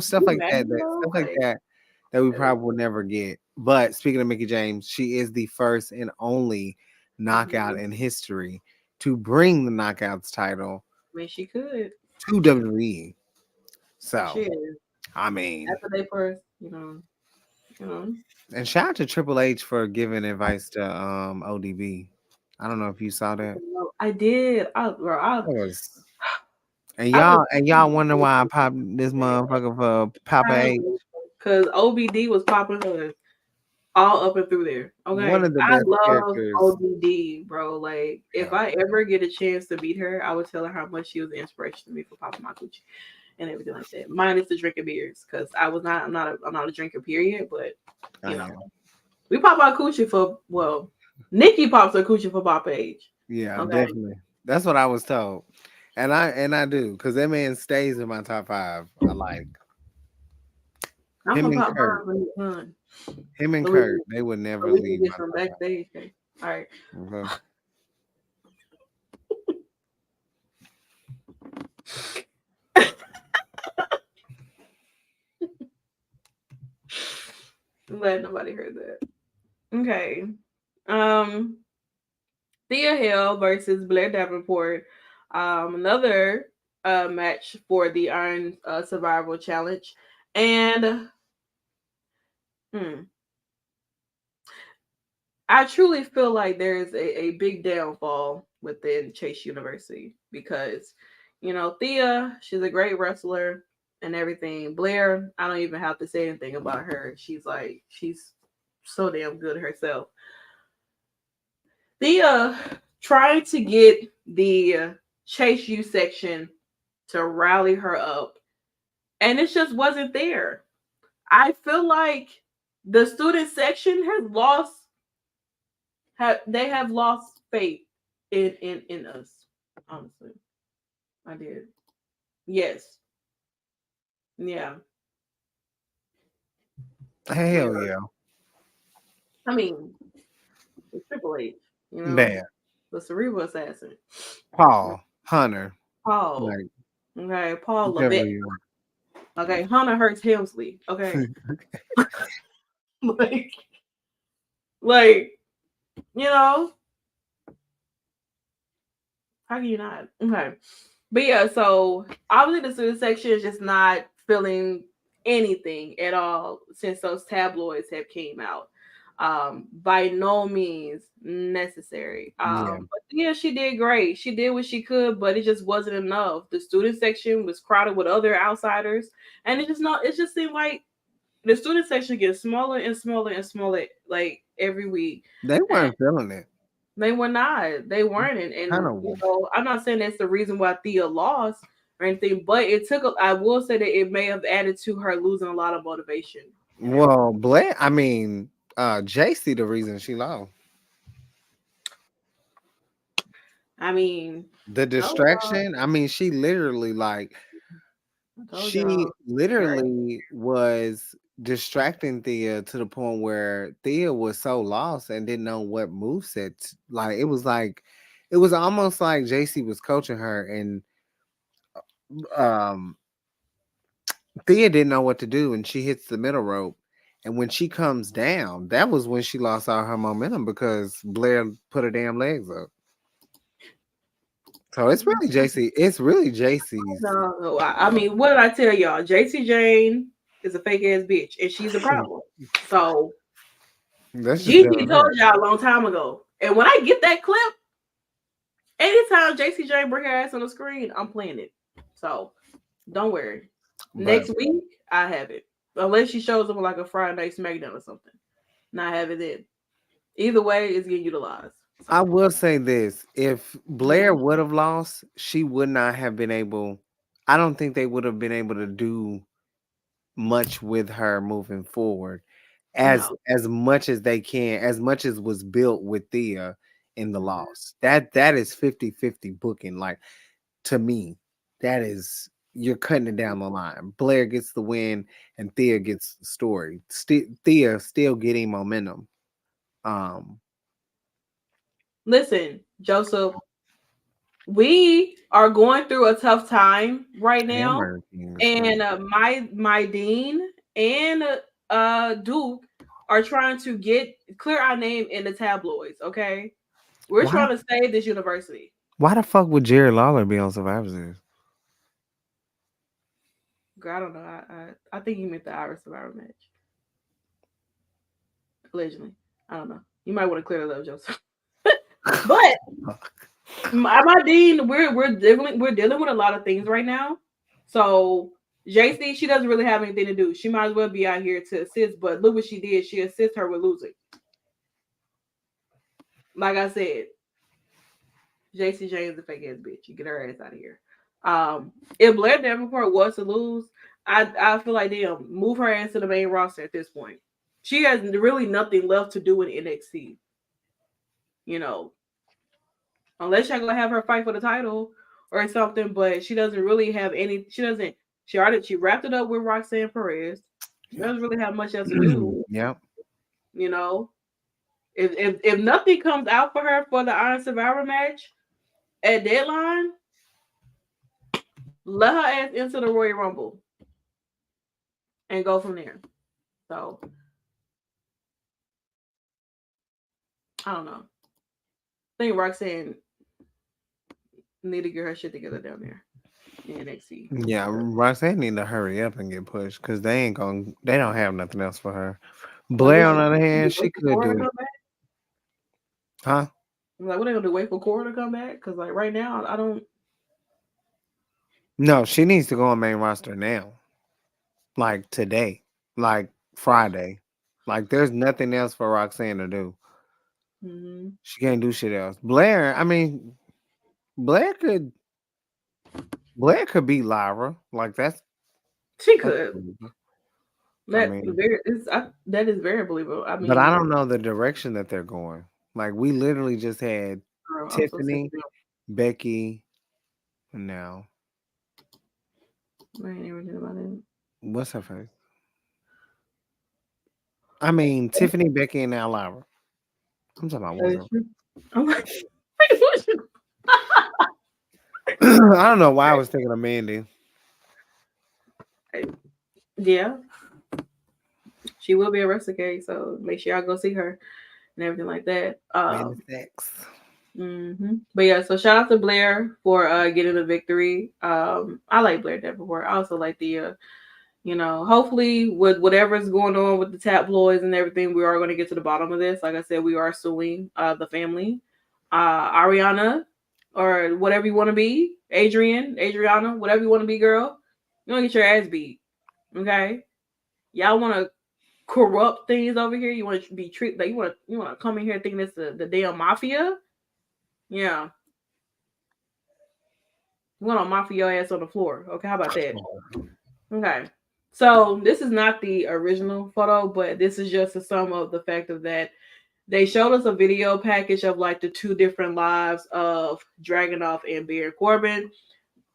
stuff like that. Stuff like that we probably will never get. But speaking of Mickey James, she is the first and only knockout in history to bring the Knockouts title she could to WWE. So she is. I mean, after they first, and shout out to Triple H for giving advice to ODB. I don't know if you saw that. I did. And y'all wonder why I popped this motherfucker for Papa H. Because OBD was popping her all up and through there. Okay. One of the best characters. OBD, bro. Like, if I ever get a chance to meet her, I would tell her how much she was an inspiration to me for popping my coochie and everything like that. Minus the drinking beers, because I'm not a drinker, period. But we pop our coochie for Nikki pops her coochie for Papa H. Yeah, definitely. That's what I was told. And I do, because that man stays in my top 5. I like him and Kurt. Him and Kurt, they would never leave. Get from backstage. Okay. All right. I'm glad nobody heard that. Okay. Thea Hale versus Blair Davenport. Another match for the Iron Survival Challenge, and hmm, I truly feel like there's a big downfall within Chase University because, Thea, she's a great wrestler and everything. Blair, I don't even have to say anything about her. She's so damn good herself. Thea trying to get the Chase U section to rally her up, and it just wasn't there. I feel like the student section has lost have lost faith in us. Honestly, I did. Yes, yeah, yeah. Hell yeah. I mean, it's Triple H, Man. the cerebral assassin, Paul, Hunter. Paul. Like, Okay, Paul whichever Levesque. you Okay, Hunter hurts Helmsley. Okay, like, like you know, how can you not? Okay, but yeah, so obviously the student section is just not feeling anything at all since those tabloids have came out. By no means necessary. yeah. But yeah, she did great. She did what she could, but it just wasn't enough. The student section was crowded with other outsiders, and it just seemed like the student section gets smaller and smaller and smaller like every week. They And weren't feeling it. they were not. They weren't. Kind And of. I'm not saying that's the reason why Thea lost or anything, but it took. I will say that it may have added to her losing a lot of motivation. Well, Blair, I mean, JC, the reason she lost. I mean, The I told y'all. distraction, I mean, I told she y'all. Right. literally was distracting Thea to the point where Thea was so lost and didn't know what moveset. It was almost like JC was coaching her, and um Thea didn't know what to do, and she hits the middle rope. And when she comes down, that was when she lost all her momentum because Blair put her damn legs up. So it's really JC. It's really JC's. No, I mean, what did I tell y'all? JC Jane is a fake ass bitch, and she's a problem. So Let's just tell Gigi her told that. y'all a long time ago. And when I get that clip, anytime JC Jane bring her ass on the screen, I'm playing it. So don't worry. But Next week, I have it. Unless she shows up on like a Friday Night SmackDown or something. And I have it then. Either way, it's getting utilized. I So will say this: if Blair would have lost, she would not have been able. I don't think they would have been able to do much with her moving forward, no. as much as they can, as much as was built with Thea in the Mhm. loss. That is 50-50 booking. Like, to me, that is, you're cutting it down the line. Blair gets the win, and Thea gets the story. Thea still getting momentum. Um, Listen, Joseph, we are going through a tough time right now, Hammer King, and my dean and Duke are trying to get clear our name in the tabloids. Okay, we're why? trying to save this university. Why the fuck would Jerry Lawler be on Survivor Series? Girl, I don't know. I think you meant the Irish Survivor match. Allegedly, I don't know. You might want to clear that up, Joseph. But my dean, we're dealing with a lot of things right now. So JC, she doesn't really have anything to do. She might as well be out here to assist. But look what she did. She assisted her with losing. Like I said, JC James is a fake ass bitch. You get her ass out of here. If Blair Davenport was to lose, I feel like they'll move her ass to the main roster at this point. She has really nothing left to do in NXT. You know, unless y'all gonna have her fight for the title or something, but she doesn't really have any. She doesn't. She wrapped it up with Roxanne Perez. She Yeah. doesn't really have much else to do. Yep. You know, if nothing comes out for her for the Iron Survivor match at deadline, let her ass into the Royal Rumble and go from there. So I don't know. I think Roxanne need to get her shit together down there in NXT. Yeah, Roxanne need to hurry up and get pushed because they don't have nothing else for her. Like, Blair, on the other hand, she wait for could Cora to do, come back? huh? Like, what they gonna do? Wait for Cora to come back? Because like right now, I don't. No, she needs to go on main roster now, like today, like Friday. Like, there's nothing else for Roxanne to do. Mm-hmm. She can't do shit else. Blair, I mean, Blair could Blair could beat Lyra. Like She that's could. believable. I That mean, very is that is very believable. I but I mean, don't know the direction that they're going. Like, we literally just had girl, I'm so sick Tiffany, of them. Becky, and now I ain't never did about it. what's her face? I mean, Tiffany, Becky, and now Lyra. I'm talking about That what's is her. true. I'm like, wait, what you- I don't know why I was thinking of Mandy. yeah, she will be a wrestler cake, so make sure y'all go see her and everything like that. Mandy Sex. But yeah, so shout out to Blair for getting the victory. I like Blair Davenport. I also like the hopefully with whatever's going on with the tabloids and everything, we are going to get to the bottom of this. Like I said, we are suing the family, Ariana, or whatever you want to be, Adriana, whatever you want to be, girl. You want to get your ass beat, okay? Y'all want to corrupt things over here. You want to be treated like you want to come in here thinking it's the damn mafia. Yeah, you want to mafia your ass on the floor. Okay, how about that? Okay. So this is not the original photo, but this is just a sum of the fact of that they showed us a video package of like the two different lives of Dragunov and Baron Corbin,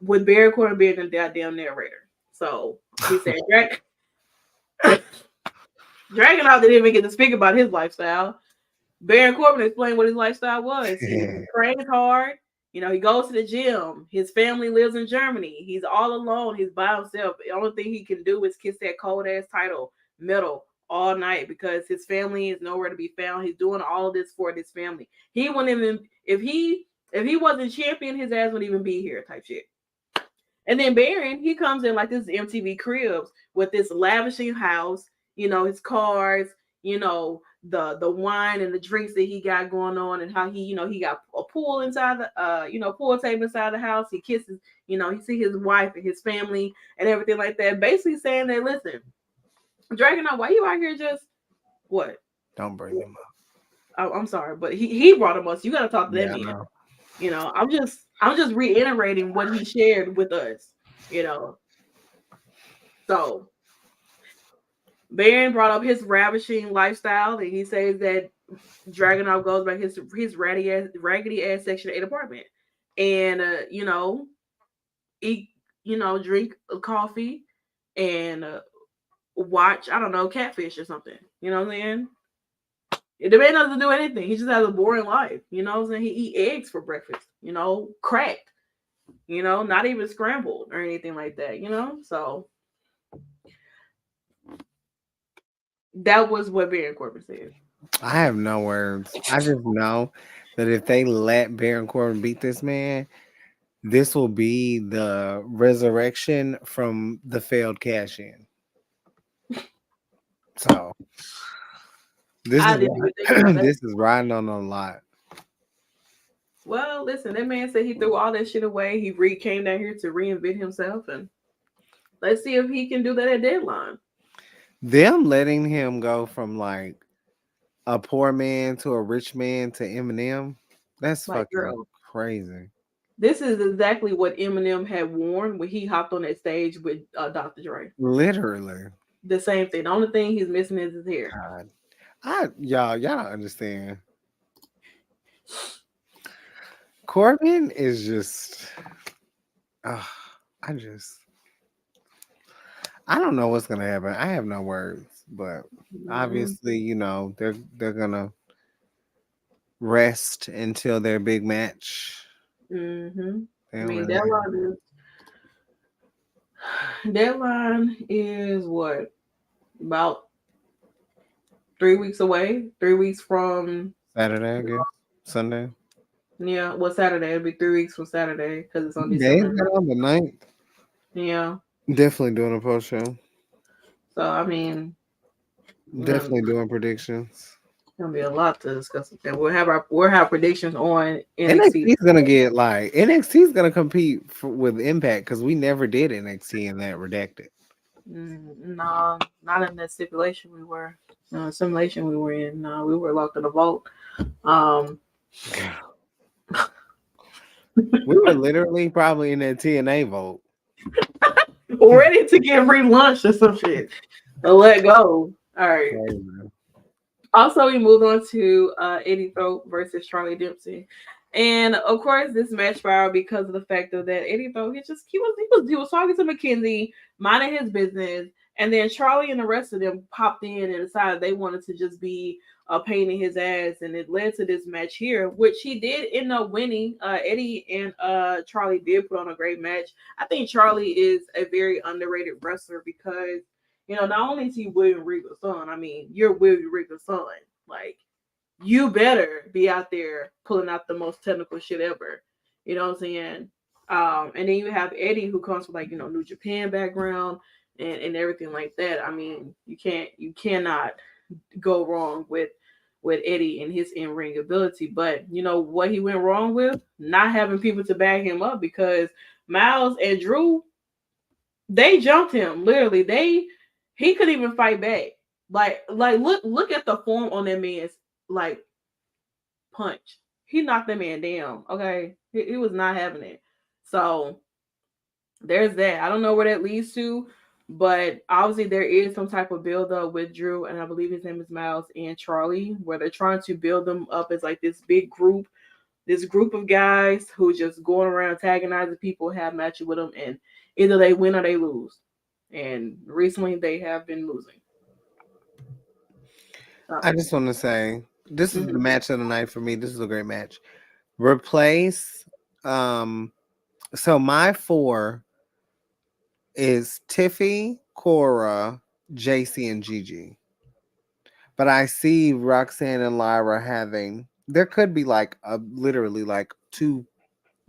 with Baron Corbin being the goddamn narrator. So he said Dragunov didn't even get to speak about his lifestyle. Baron Corbin explained what his lifestyle was. He trains hard. He goes to the gym. His family lives in Germany. He's all alone. He's by himself. The only thing he can do is kiss that cold ass title metal all night because his family is nowhere to be found. He's doing all of this for his family. He wouldn't even if he wasn't champion, his ass wouldn't even be here type shit. And then Baron, he comes in like this MTV Cribs with this lavishing house, his cars, the wine and the drinks that he got going on, and how he got a pool inside the pool table inside the house. He kisses, he see his wife and his family and everything like that. Basically saying that, listen, Dragunov, why you out here just what? Don't bring him up. I'm sorry, but he brought him up. So you got to talk to that man. No. I'm just reiterating what he shared with us. So Baron brought up his ravishing lifestyle, and he says that Dragunov goes by his raggedy ass Section 8 apartment, and eat, drink coffee, and watch, I don't know, catfish or something. You know what I'm saying? The man doesn't do anything. He just has a boring life. You know what I'm saying? He eat eggs for breakfast. Cracked. Not even scrambled or anything like that. So that was what Baron Corbin said. I have no words. I just know that if they let Baron Corbin beat this man, this will be the resurrection from the failed cash in. So this I is didn't even think about that. this is riding on a lot. Well, listen, that man said he threw all that shit away. He came down here to reinvent himself, and let's see if he can do that at Deadline. Them letting him go from like a poor man to a rich man to Eminem, that's Like, fucking girl, crazy. this is exactly what Eminem had worn when he hopped on that stage with Dr. Dre. Literally. The same thing. The only thing he's missing is his hair. God. Y'all don't understand. Corbin is just I don't know what's gonna happen. I have no words, but obviously, they're gonna rest until their big match. Mm-hmm. I mean, Really deadline is what, about 3 weeks away. 3 weeks from Saturday, I guess. Sunday. Yeah, well, Saturday. It'll be 3 weeks from Saturday because it's on Days December. on the 9th. Yeah. Definitely doing a post show. So I mean, Definitely doing predictions. gonna be a lot to discuss. With that we'll have predictions on NXT. NXT is gonna get like NXT is gonna compete with Impact because we never did NXT in that redacted. No, not in that stipulation we were. Simulation we were in. No, we were locked in a vault. We were literally probably in that TNA vote. Ready to get relaunched or some shit. Let go. All right. Crazy. Also, we moved on to Eddie Throat versus Charlie Dempsey, and of course, this match viral because of the fact of that Eddie Throat he was talking to Mackenzie, minding his business, and then Charlie and the rest of them popped in and decided they wanted to just be a pain in his ass, and it led to this match here, which he did end up winning. Eddie and Charlie did put on a great match. I think Charlie is a very underrated wrestler because not only is he William Regal's son, I mean, you're William Regal's son. Like, you better be out there pulling out the most technical shit ever. You know what I'm saying? And then you have Eddie who comes from New Japan background and everything like that. I mean, you cannot go wrong with Eddie and his in-ring ability. But you know what he went wrong with? Not having people to back him up because Miles and Drew, they jumped him. Literally, he couldn't even fight back. Like look at the form on that man's punch. He knocked that man down. Okay, he was not having it. So there's that. I don't know where that leads to, but obviously there is some type of build up with Drew, and I believe his name is Miles and Charlie, where they're trying to build them up as like this big group, this group of guys who just going around antagonizing people, have matches with them, and either they win or they lose. And recently they have been losing. I just want to say this is the match of the night for me. This is a great match. Replace so my 4 is Tiffy, Cora, JC, and Gigi. But I see Roxanne and Lyra having there could be like literally like two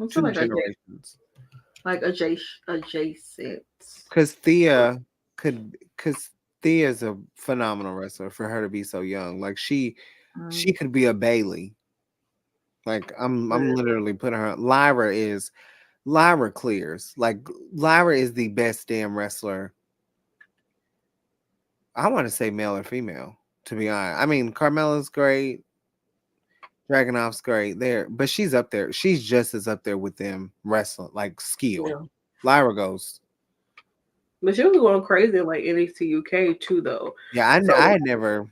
generations. Like adjacent. Because Thea's a phenomenal wrestler for her to be so young. Like she could be a Bailey. Like I'm literally putting her. Lyra clears. Like Lyra is the best damn wrestler. I want to say male or female, to be honest. I mean, Carmella's great. Dragonov's great there, but she's up there. She's just as up there with them wrestling, like skill. Yeah. Lyra goes. But she was going crazy in like NXT UK too, though. Yeah, I had never.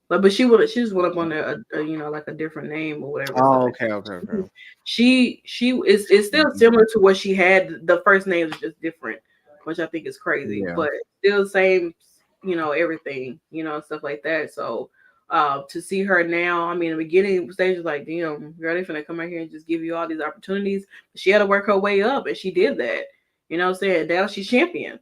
But she just went up on like a different name or whatever. Oh, okay. She is still similar to what she had. The first name is just different, which I think is crazy. Yeah. But still same, everything, stuff like that. So to see her now, I mean, the beginning stage is like, damn, girl, they finna come out here and just give you all these opportunities. She had to work her way up, and she did that. You know what I'm saying? Now she's champion.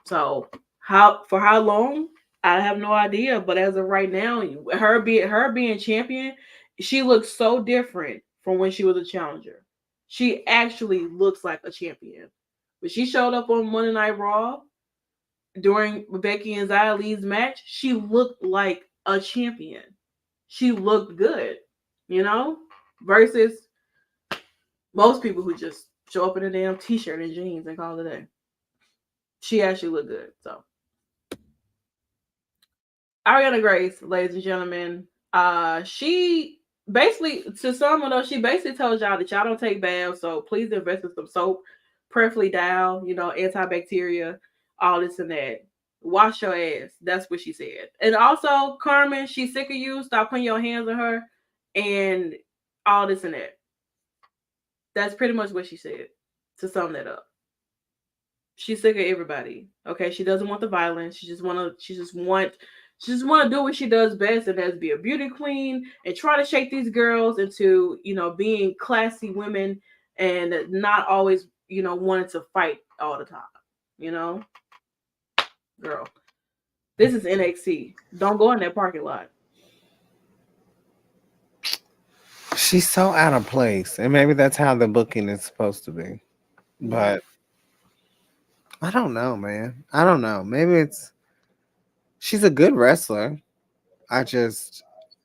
So for how long? I have no idea. But as of right now, her being champion, she looks so different from when she was a challenger. She actually looks like a champion. When she showed up on Monday Night Raw during Becky and Xia Li's match, she looked like a champion. She looked good, versus most people who just show up in a damn t-shirt and jeans and call it a day. She actually looked good. So Ariana Grace, ladies and gentlemen, she basically, to some of us, she basically told y'all that y'all don't take baths, so please invest in some soap, preferably Dial, antibacteria, all this and that. Wash your ass. That's what she said. And also, Carmen, she's sick of you. Stop putting your hands on her and all this and that. That's pretty much what she said, to sum that up. She's sick of everybody. Okay, she doesn't want the violence. She just want to do what she does best, and that's be a beauty queen and try to shake these girls into, being classy women and not always, wanting to fight all the time. Girl, this is NXT. Don't go in that parking lot. She's so out of place, and maybe that's how the booking is supposed to be. But I don't know, man. I don't know. Maybe it's she's a good wrestler. I just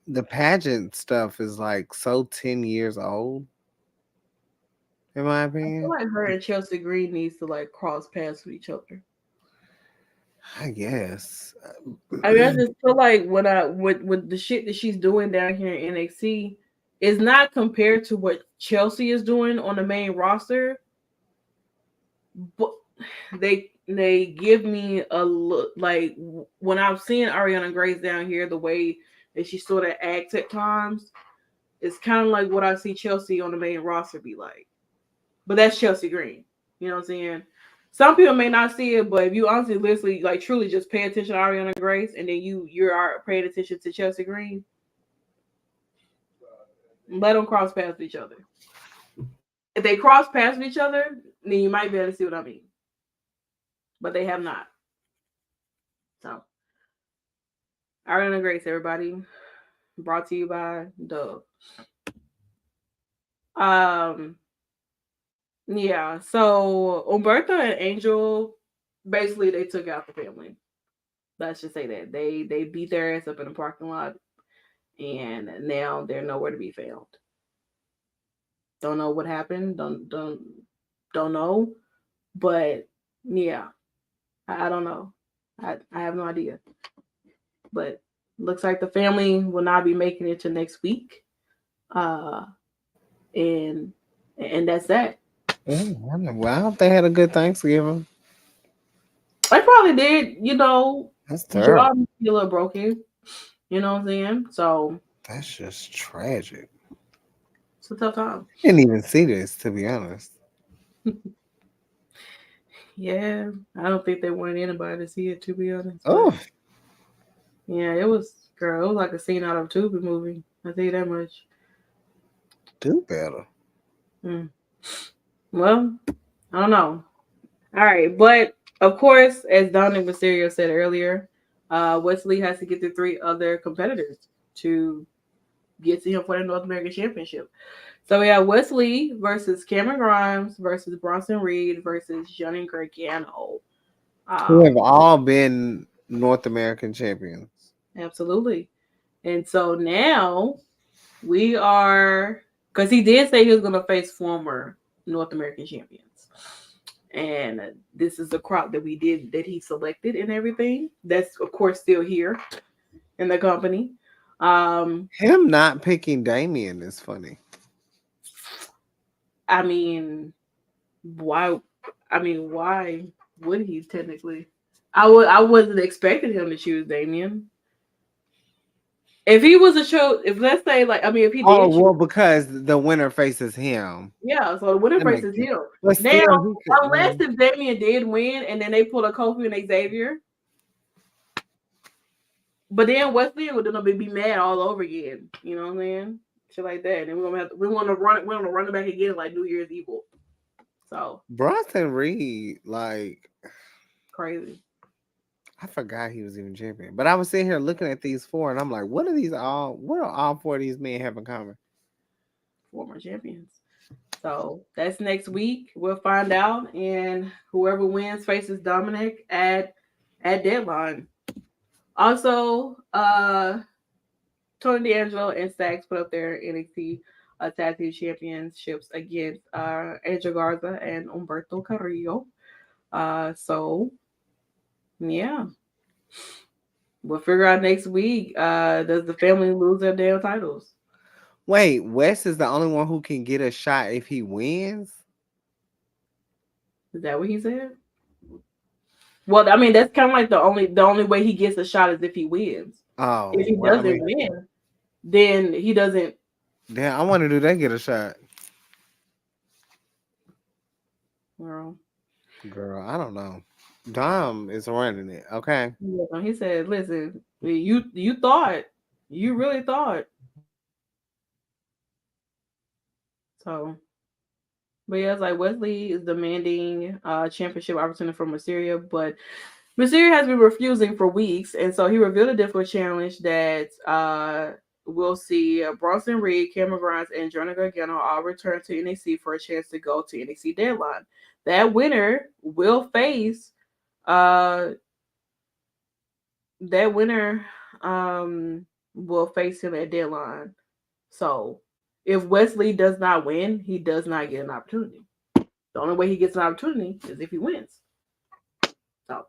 the pageant stuff is like so 10 years old, in my I feel opinion. like her and Chelsea Green needs to like cross paths with each other. I guess. I mean, I just feel like when I with the shit that she's doing down here in NXT is not compared to what Chelsea is doing on the main roster, but they give me a look like when I'm seeing Ariana Grace down here, the way that she sort of acts at times, it's kind of like what I see Chelsea on the main roster be like. But that's Chelsea Green. You know what I'm saying? Some people may not see it, but if you honestly, literally, like truly just pay attention to Ariana Grace and then you're paying attention to Chelsea Green, let them cross paths with each other. If they cross paths with each other, then you might be able to see what I mean. But they have not. So Ariana Grace, everybody. Brought to you by Dove. Um yeah, so Umberto and Angel basically they took out the family. Let's just say that. They beat their ass up in the parking lot and now they're nowhere to be found. Don't know what happened. Don't know. But yeah, I don't know. I have no idea. But looks like the family will not be making it to next week. Uh and that's that. Well, I hope they had a good Thanksgiving. I probably did, you know, That's jaw terrible. a little broken. You know what I'm saying? So That's just tragic. it's a tough time. Didn't even see this, to be honest. Yeah, I don't think they wanted anybody to see it, to be honest. But Oh, yeah, it was, girl, it was like a scene out of a Tubi movie. I tell you that much. do better. Mm. Well, I don't know. All right, but of course, as Dominic Mysterio said earlier, Wesley has to get the three other competitors to get to him for the North American Championship. So we have Wesley versus Cameron Grimes versus Bronson Reed versus Johnny Gargano. Who have Um, all been North American champions. absolutely. And so now we are, because he did say he was going to face former North American champions. And this is the crop that he selected and everything. That's, of course, still here in the company. Him not picking Damien is funny. I mean, why? I mean, why would he technically? I wasn't expecting him to choose Damien. If he was a show, if let's say like I mean, if he Oh did choose, well, because the winner faces him. yeah. So the winner That makes faces sense. him. But Now, still, he could. unless if Damien did win and then they pull a Kofi and Xavier, but then Wesley would then be mad all over again. You know what I'm saying? Shit like that. And then we want to run it back again like New Year's Evil. So Bronson Reed, like crazy. I forgot he was even champion. But I was sitting here looking at these four, and I'm like, what are these all? What are all four of these men have in common? Former champions. So that's next week. We'll find out, and whoever wins faces Dominic at deadline. Also, Tony D'Angelo and Stacks put up their NXT Tag Team Championships against Angel Garza and Humberto Carrillo. So yeah, we'll figure out next week. Does the family lose their damn titles? Wait, Wes is the only one who can get a shot if he wins. Is that what he said? Well, I mean, that's kind of like the only way he gets a shot is if he wins. Oh, If he well, I doesn't mean, win, then he doesn't. damn, I want to do that. Get a shot, Well, girl. I don't know. Dom is running it. Okay. yeah, he said, "Listen, you thought, you really thought." So, but yeah, it's like Wesley is demanding championship opportunity for Mysterio, but Mysterio has been refusing for weeks, and so he revealed a difficult challenge that we'll see Bronson Reed, Cameron Grimes, and Johnny Gargano all return to NXT for a chance to go to NXT Deadline. That winner will face uh that winner will face him at Deadline. So if Wesley does not win, he does not get an opportunity. The only way he gets an opportunity is if he wins. So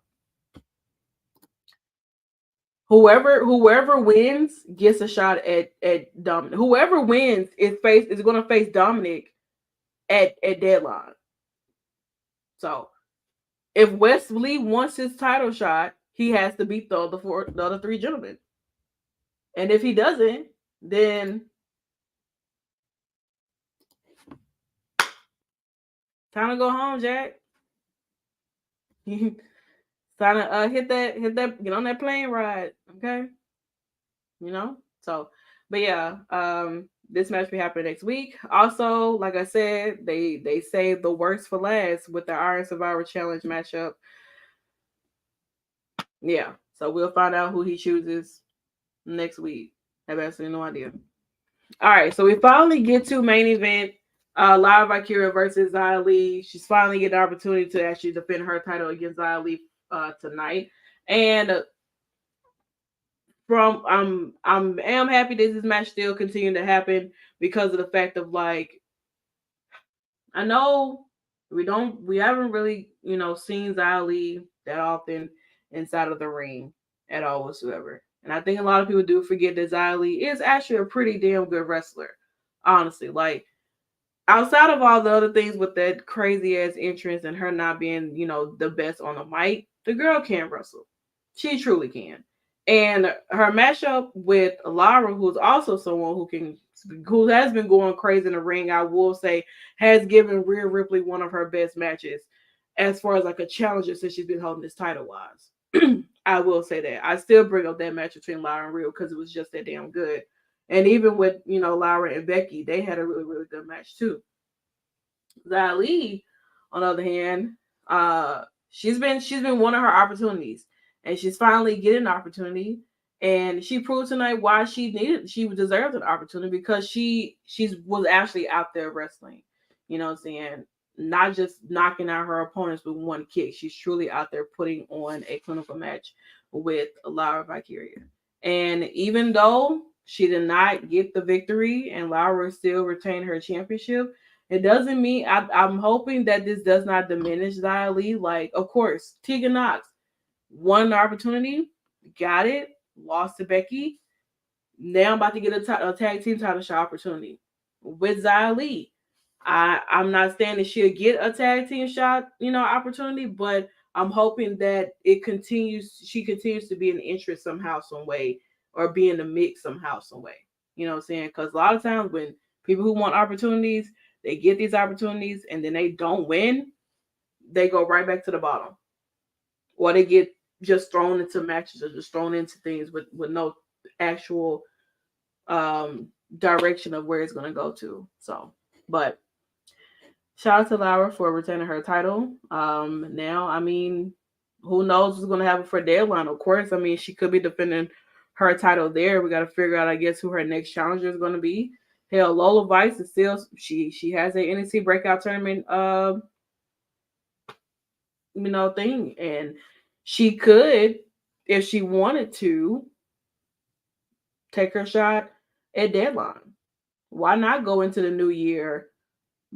whoever wins gets a shot at Dominic. Whoever wins is going to face Dominic at Deadline. So if Wesley wants his title shot, he has to beat the other three gentlemen. And if he doesn't, then time to go home, Jack. Time to hit that, get on that plane ride, okay? So, but yeah, this match will be happening next week. Also, like I said, they saved the worst for last with the Iron Survivor Challenge matchup. Yeah, so we'll find out who he chooses next week. I have absolutely no idea. All right, so we finally get to main event. Lyra Valkyria versus Xia Li. She's finally getting the opportunity to actually defend her title against Xia Li tonight. And I'm happy this match still continuing to happen because of the fact of like, I know we haven't really seen Xia Li that often inside of the ring at all whatsoever. And I think a lot of people do forget that Xia Li is actually a pretty damn good wrestler. Honestly, like outside of all the other things with that crazy ass entrance and her not being, the best on the mic, the girl can wrestle. She truly can. And her matchup with Lara, who's also someone who has been going crazy in the ring, I will say, has given Rhea Ripley one of her best matches as far as like a challenger since she's been holding this title wise. I will say that. I still bring up that match between Lara and Rhea because it was just that damn good. And even with, Lara and Becky, they had a really, really good match too. Xia Li, on the other hand, she's been one of her opportunities. And she's finally getting an opportunity. And she proved tonight why she deserved an opportunity because she was actually out there wrestling. You know what I'm saying? Not just knocking out her opponents with one kick. She's truly out there putting on a clinical match with Lyra Valkyria. And even though she did not get the victory and Lyra still retained her championship, it doesn't mean I'm hoping that this does not diminish Xia Li. Like, of course, Tegan Knox won the opportunity, got it, lost to Becky. Now I'm about to get a tag team title shot opportunity with Xia Li. I'm not saying that she'll get a tag team shot, opportunity, but I'm hoping that she continues to be in the interest somehow, some way, or be in the mix somehow, some way. You know what I'm saying? Because a lot of times when people who want opportunities, they get these opportunities and then they don't win, they go right back to the bottom. Or they get just thrown into matches or just thrown into things with no actual direction of where it's going to go to. So, but shout out to Lyra for retaining her title. Now, I mean, who knows what's going to happen for Deadline? Of course, I mean, she could be defending her title there. We got to figure out, I guess, who her next challenger is going to be. Hell, Lola Vice is still she has a NXT breakout tournament thing, and she could, if she wanted to, take her shot at Deadline. Why not go into the new year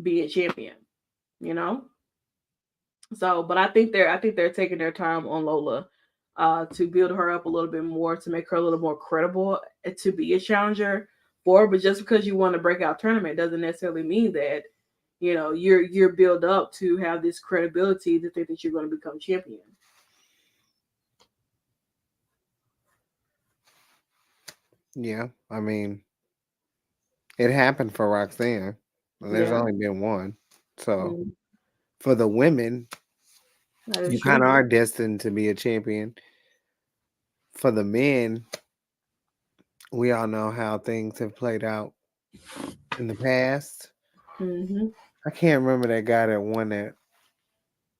being champion? So, but I think they're taking their time on Lola to build her up a little bit more, to make her a little more credible to be a challenger for. But just because you won a breakout tournament doesn't necessarily mean that you're built up to have this credibility to think that you're going to become champion. Yeah, I mean, it happened for Roxanne. There's only been one. So for the women, you kind of are destined to be a champion. For the men, we all know how things have played out in the past. I can't remember that guy that won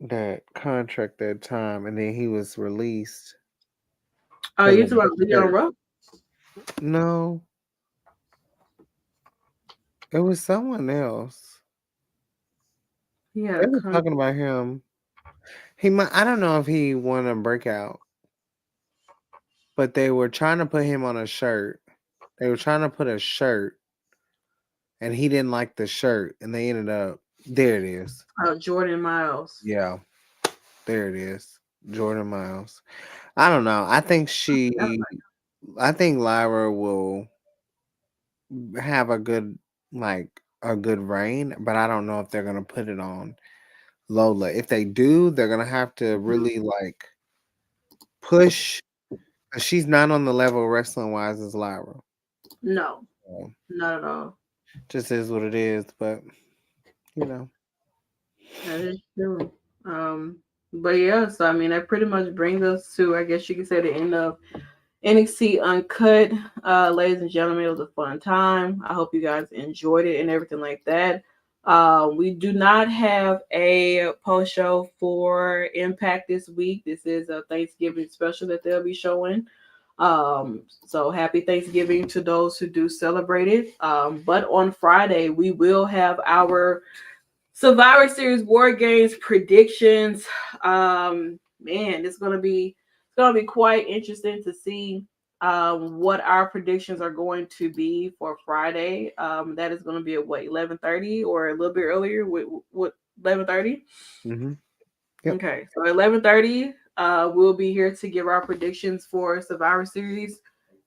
that contract that time, and then he was released. Oh, you talking about Leon Ruff? No, It was someone else. Yeah, They were talking about him. He might. I don't know if he won a breakout, but they were trying to put him on a shirt. They were trying to put a shirt, and he didn't like the shirt, and they ended up. There it is. Jordan Miles. Yeah, there it is. Jordan Miles. I don't know. I think I think Lyra will have a good a good reign, but I don't know if they're gonna put it on Lola. If they do, they're gonna have to really push. 'Cause she's not on the level wrestling wise as Lyra. No, So, not at all. just is what it is, but you know. That is true. Um, but yeah, so I mean, that pretty much brings us to, I guess you could say, the end of NXT Uncut. Ladies and gentlemen, it was a fun time. I hope you guys enjoyed it and everything like that. We do not have a post show for Impact this week. This is a Thanksgiving special that they'll be showing. So happy Thanksgiving to those who do celebrate it. But on Friday, we will have our Survivor Series War Games predictions. Man, it's gonna be quite interesting to see what our predictions are going to be for Friday. That is going to be at what, 11:30 or a little bit earlier? What 11:30? Mm-hmm. Yep. Okay, so 11:30, we'll be here to give our predictions for Survivor Series.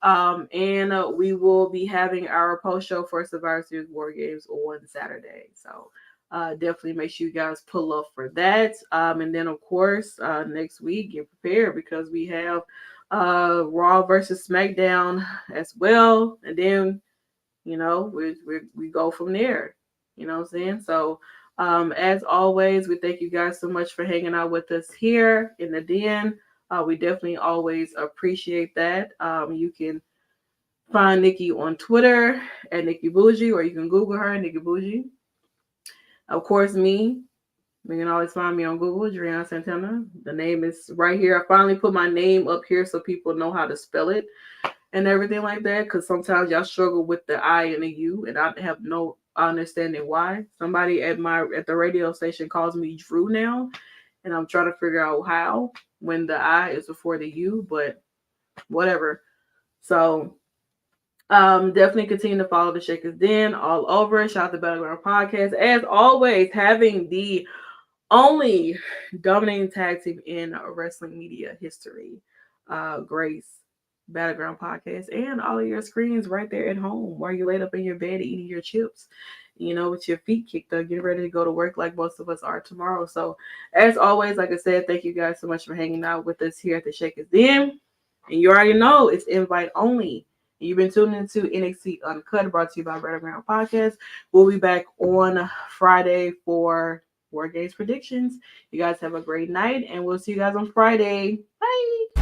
And we will be having our post show for Survivor Series War Games on Saturday. So definitely make sure you guys pull up for that. And then of course next week get prepared because we have Raw versus SmackDown as well. And then we go from there. You know what I'm saying? So as always, we thank you guys so much for hanging out with us here in the den. We definitely always appreciate that. You can find Nikki on Twitter at Nikki Bougie, or you can Google her, Nikki Bougie. Of course, me. You can always find me on Google, Drian Santana. The name is right here. I finally put my name up here so people know how to spell it and everything like that. Because sometimes y'all struggle with the I and the U, and I have no understanding why. Somebody at the radio station calls me Drew now, and I'm trying to figure out how when the I is before the U, but whatever. So definitely continue to follow the Shakkas Den all over. Shout out to Battleground Podcast. As always, having the only dominating tag team in wrestling media history. Grace, Battleground Podcast, and all of your screens right there at home while you're laid up in your bed eating your chips, with your feet kicked up, getting ready to go to work like most of us are tomorrow. So, as always, like I said, thank you guys so much for hanging out with us here at the Shakkas Den. And you already know it's invite only. You've been tuning into NXT Uncut, brought to you by Battleground Podcast. We'll be back on Friday for War Games predictions. You guys have a great night, and we'll see you guys on Friday. Bye.